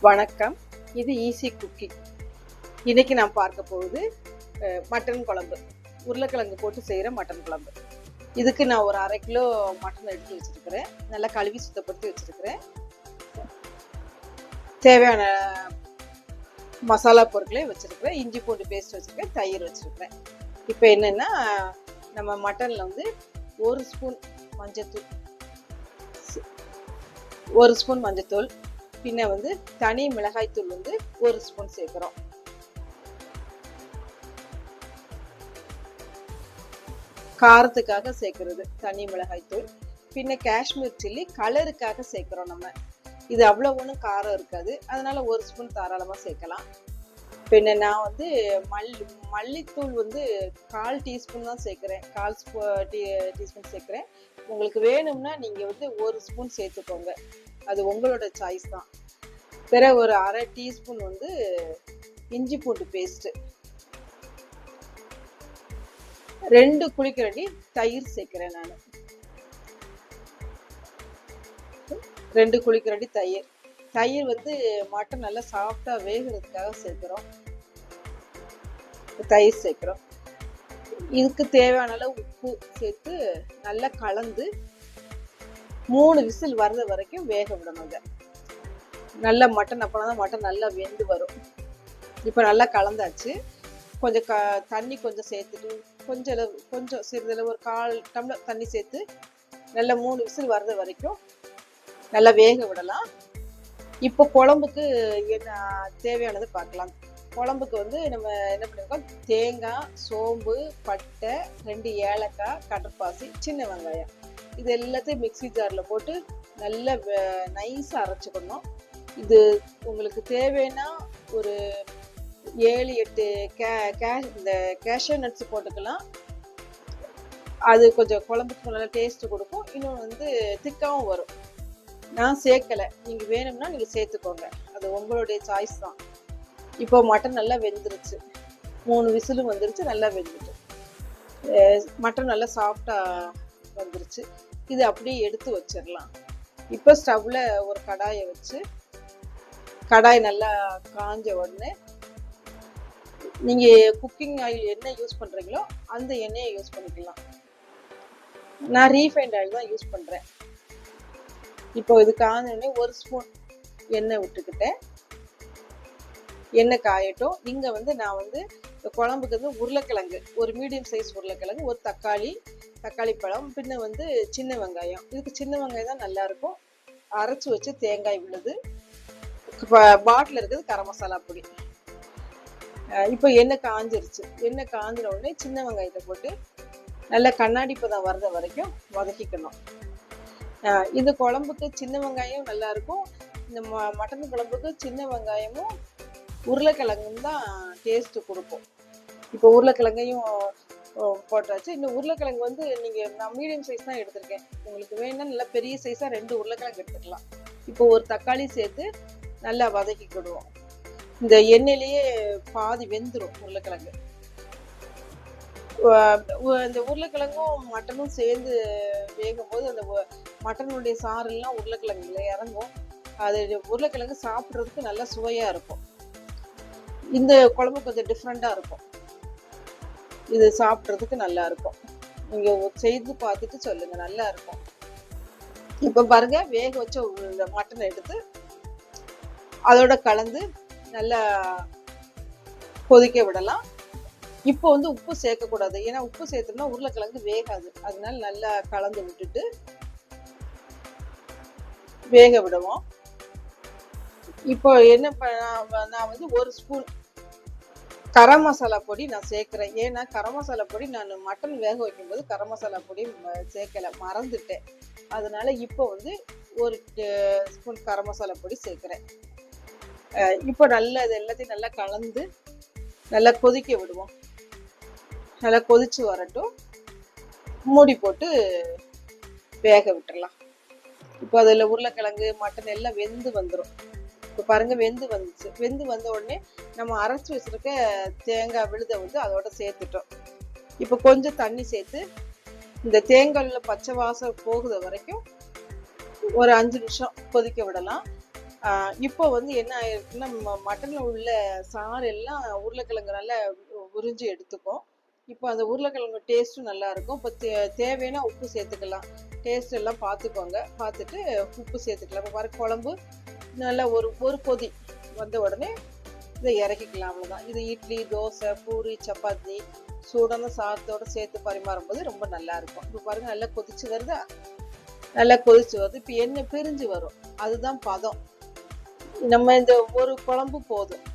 வணக்கம். இது easy cooking. இன்னைக்கு நான் பார்க்க போகுது மட்டன் குழம்பு. உருளைக்கிழங்கு போட்டு செய்கிற மட்டன் குழம்பு. இதுக்கு நான் ஒரு 1/2 கிலோ மட்டன் எடுத்து வச்சிருக்கிறேன். நல்லா கழுவி சுத்தப்படுத்தி வச்சிருக்கிறேன். தேவையான மசாலா பொருட்களை வச்சிருக்கிறேன். இஞ்சி பூண்டு பேஸ்ட் வச்சிருக்கேன். தயிர் வச்சிருக்கிறேன். இப்போ என்னன்னா, நம்ம மட்டனில் வந்து 1 ஸ்பூன் மஞ்சத்தூள், 1 ஸ்பூன் மஞ்சத்தூள், பின்ன வந்து தனி மிளகாய் தூள் வந்து 1 ஸ்பூன் சேர்க்கிறோம். காரத்துக்காக சேர்க்கிறது தனி மிளகாய் தூள். பின்ன காஷ்மீர் சில்லி கலருக்காக சேர்க்கிறோம். நம்ம இது அவ்வளோ ஒன்றும் காரம் இருக்காது, அதனால 1 ஸ்பூன் தாராளமாக சேர்க்கலாம். பின்ன நான் வந்து மல்லித்தூள் வந்து 1/4 டீஸ்பூன் தான் சேர்க்கிறேன். 1/4 டீஸ்பூன் சேர்க்கிறேன். உங்களுக்கு வேணும்னா நீங்கள் வந்து 1 ஸ்பூன் சேர்த்துக்கோங்க, அது உங்களோட சாய்ஸ் தான். பிறகு ஒரு 1/2 டீஸ்பூன் வந்து இஞ்சி பூண்டு பேஸ்ட்டு, 2 குழிக்கரண்டி தயிர் சேர்க்கிறேன். நான் 2 குழிக்கரண்டி தயிர். தயிர் வந்து மட்டன் நல்லா சாஃப்டாக வேகிறதுக்காக சேர்க்குறோம். தயிர் சேர்க்குறோம். இதுக்கு தேவையான அளவு உப்பு சேர்த்து நல்லா கலந்து 3 விசில் வர்ற வரைக்கும் வேக விடணும். இதை நல்லா மட்டன், அப்போ தான் மட்டன் நல்லா வெந்து வரும். இப்போ நல்லா கலந்தாச்சு. கொஞ்சம் தண்ணி கொஞ்சம் சேர்த்துட்டு கொஞ்சம் சிறிதளவு ஒரு 1/4 டம்ளர் தண்ணி சேர்த்து நல்லா 3 விசில் வர்ற வரைக்கும் நல்லா வேக விடலாம். இப்போ குழம்புக்கு என்ன தேவையானது பார்க்கலாம். குழம்புக்கு வந்து நம்ம என்ன பண்ணிருக்கோம், தேங்காய், சோம்பு, பட்டை, 2 ஏலக்காய், கடற்பாசி, சின்ன வெங்காயம், இது எல்லாத்தையும் மிக்ஸி ஜாரில் போட்டு நல்லா நைஸாக அரைச்சிக்கணும். இது உங்களுக்கு தேவைன்னா ஒரு 7-8 இந்த கேஷ்யூ நட்ஸ் போட்டுக்கலாம். அது கொஞ்சம் குழம்புக்கு நல்லா டேஸ்ட் கொடுக்கும். இன்னொன்று வந்து திக்காவும் வரும். நான் சேர்க்கலை, நீங்கள் வேணும்னா நீங்கள் சேர்த்துக்கோங்க, அது உங்களுடைய சாய்ஸ் தான். இப்போ மட்டன் நல்லா வெந்துருச்சு. 3 விசிலும் வந்துருச்சு, நல்லா வெந்துட்டு மட்டன் நல்லா சாஃப்டாக வந்துருச்சு. இது அப்படியே எடுத்து வச்சிடலாம். இப்போ ஸ்டவ்வில் ஒரு கடாயை வச்சு, கடாய் நல்லா காஞ்ச உடனே நீங்கள் குக்கிங் ஆயில் என்ன யூஸ் பண்ணுறீங்களோ அந்த எண்ணெயை யூஸ் பண்ணிக்கலாம். நான் ரீஃபைண்ட் ஆயில் தான் யூஸ் பண்ணுறேன். இப்போ இது காஞ்சோடனே 1 ஸ்பூன் எண்ணெய் விட்டுக்கிட்டேன். எண்ணெய் காயட்டும். இங்கே வந்து நான் வந்து இந்த குழம்புக்கு வந்து உருளைக்கிழங்கு, ஒரு மீடியம் சைஸ் உருளைக்கிழங்கு, ஒரு தக்காளி பழம், பின்ன வந்து சின்ன வெங்காயம். இதுக்கு சின்ன வெங்காயம் தான் நல்லாயிருக்கும். அரைச்சி வச்சு தேங்காய் விழுது, பாட்டில் இருக்குது கரம் மசாலா பொடி. இப்போ எண்ணெய் காஞ்சிருச்சு. எண்ணெய் காஞ்சின உடனே சின்ன வெங்காயத்தை போட்டு நல்லா கண்ணாடி பதம் வர்ற வரைக்கும் வதக்கிக்கணும். இந்த குழம்புக்கு சின்ன வெங்காயம் நல்லா இருக்கும். இந்த மட்டன் குழம்புக்கு சின்ன வெங்காயமும் உருளைக்கிழங்கும் தான் டேஸ்ட்டு கொடுக்கும். இப்போ உருளைக்கிழங்கையும் போட்டாச்சு. இந்த உருளைக்கிழங்கு வந்து நான் மீடியம் சைஸ் தான் எடுத்திருக்கேன். உங்களுக்கு வேணும்னா நல்லா பெரிய சைஸாக 2 உருளைக்கிழங்கு எடுத்துக்கலாம். இப்போ ஒரு தக்காளி சேர்த்து நல்லா வதக்கிக்கிடுவோம். இந்த எண்ணெயிலேயே பாதி வெந்துடும் உருளைக்கிழங்கு. இந்த உருளைக்கிழங்கும் மட்டனும் சேர்ந்து வேகும்போது அந்த மட்டனுடைய சாரெல்லாம் உருளைக்கிழங்குல இறங்கும். அது உருளைக்கிழங்கு சாப்பிட்றதுக்கு நல்லா சுவையாக இருக்கும். இந்த குழம்பு கொஞ்சம் டிஃப்ரெண்ட்டாக இருக்கும். இது சாப்பிட்றதுக்கு நல்லா இருக்கும். நீங்கள் செய்து பார்த்துட்டு சொல்லுங்கள், நல்லா இருக்கும். இப்போ பாருங்க, வேக வச்ச இந்த மட்டனை எடுத்து அதோட கலந்து நல்லா கொதிக்க விடலாம். இப்போ வந்து உப்பு சேர்க்கக்கூடாது, ஏன்னா உப்பு சேர்த்தோம்னா உருளைக்கிழங்கு வேகாது. அதனால நல்லா கலந்து விட்டுட்டு வேக விடுவோம். இப்போ என்ன நான் வந்து 1 ஸ்பூன் கரம் மசாலா பொடி நான் சேர்க்குறேன். ஏன்னா கரம் மசாலா பொடி நான் மட்டன் வேக வைக்கும்போது கரம் மசாலா பொடி சேர்க்கலை, மறந்துட்டேன். அதனால இப்போ வந்து 1 ஸ்பூன் கரம் மசாலா பொடி சேர்க்குறேன். இப்போ நல்லா இது எல்லாத்தையும் நல்லா கலந்து நல்லா கொதிக்க விடுவோம். நல்லா கொதிச்சு வரட்டும். மூடி போட்டு வேக விட்டுடலாம். இப்போ அதில் உருளைக்கிழங்கு, மட்டன் எல்லாம் வெந்து வந்துடும். இப்போ பாருங்க, வெந்து வந்துச்சு. வெந்து வந்த உடனே நம்ம அரைச்சி வச்சிருக்க தேங்காய் விழுதை வந்து அதோட சேர்த்துட்டோம். இப்போ கொஞ்சம் தண்ணி சேர்த்து இந்த தேங்காயில் பச்சை வாசம் போகுத வரைக்கும் ஒரு 5 நிமிஷம் கொதிக்க விடலாம். இப்போ வந்து என்ன ஆயிருக்குன்னா மட்டன்ல உள்ள சாறு எல்லாம் உருளைக்கிழங்கு நல்லா உறிஞ்சி எடுத்துக்கும். இப்போ அந்த உருளைக்கிழங்கு டேஸ்ட்டும் நல்லா இருக்கும். இப்போ தேவைன்னா உப்பு சேர்த்துக்கலாம். டேஸ்ட் எல்லாம் பார்த்துக்கோங்க. பார்த்துட்டு உப்பு சேர்த்துக்கலாம். இப்போ வர குழம்பு நல்லா ஒரு கொதி வந்த உடனே இதை இறக்கிக்கலாம். அவ்வளோதான். இது இட்லி, தோசை, பூரி, சப்பாத்தி சூடான சாதத்தோட சேர்த்து பரிமாறும்போது ரொம்ப நல்லா இருக்கும். இப்போ பாருங்க நல்லா கொதிச்சு வருதா? நல்லா கொதிச்சு வருது. இப்போ எண்ணெய் பிரிஞ்சு வரும். அதுதான் பதம். நம்ம இந்த ஒரு குழம்பு போதும்.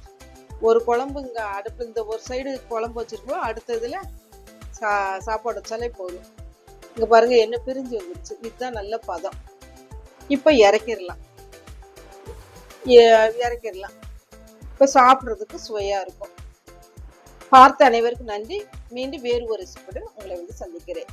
ஒரு குழம்பு இங்க அடுப்பு இந்த ஒரு சைடு குழம்பு வச்சிருக்கோம், அடுத்ததுல சாப்பாடு வச்சாலே போதும். இங்க பாருங்க எண்ணெய் பிரிஞ்சு வந்துருச்சு. இதுதான் நல்ல பதம். இப்ப இறக்கிடலாம். இறக்கிடலாம். இப்ப சாப்பிடுறதுக்கு சுவையா இருக்கும். பார்த்த அனைவருக்கும் நன்றி. மீண்டும் வேறு ஒரு ரெசிபியுடன் உங்களை வந்து சந்திக்கிறேன்.